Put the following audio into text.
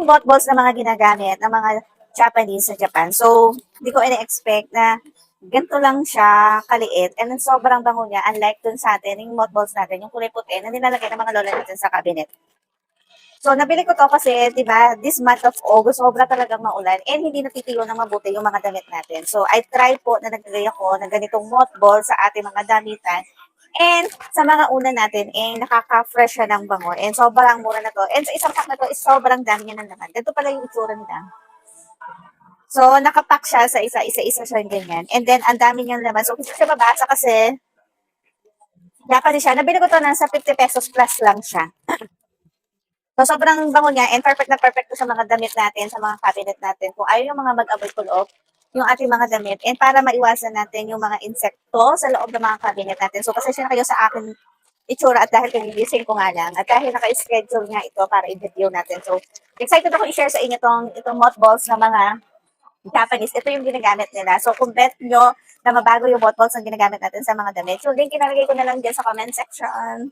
yung mothballs na mga ginagamit ng mga Japanese sa Japan. So, hindi ko ina-expect na ganito lang siya kaliit. And then sobrang bango niya, unlike dun sa atin, yung mothballs natin, yung kulay puti na nilalagay ng mga lola natin sa cabinet. So, nabili ko to kasi, di ba, this month of August, sobra talagang maulan and hindi natitiyo ng mabuti yung mga damit natin. So, I try po na naglagay ako ng ganitong mothball sa ating mga damitan. And sa mga una natin, nakaka-fresh siya ng bango. And sobrang mura na to. And sa isang pack na to, is sobrang dami niya ng laman. Ganito pala yung itsura nila. So, nakapack siya sa isa-isa siya ganyan. And then, ang dami niyang laman. So, kung siya mabasa kasi, Japanese siya. Nabili ko to nasa 50 pesos plus lang siya. So, sobrang bango niya and perfect na perfect to sa mga damit natin, sa mga cabinet natin. Kung ayaw yung mga mag-amoy kulog, yung ating mga damit, and para maiwasan natin yung mga insekto sa loob ng mga cabinet natin. So, pasensya na kayo sa akin itsura at dahil kagigising ko nga lang at dahil naka-schedule nga ito para i-video natin. So, excited ako i-share sa inyo itong mothballs na mga Japanese. Ito yung ginagamit nila. So, kung bet nyo na mabago yung mothballs na ginagamit natin sa mga damit, so link inalagay ko na lang dyan sa comment section.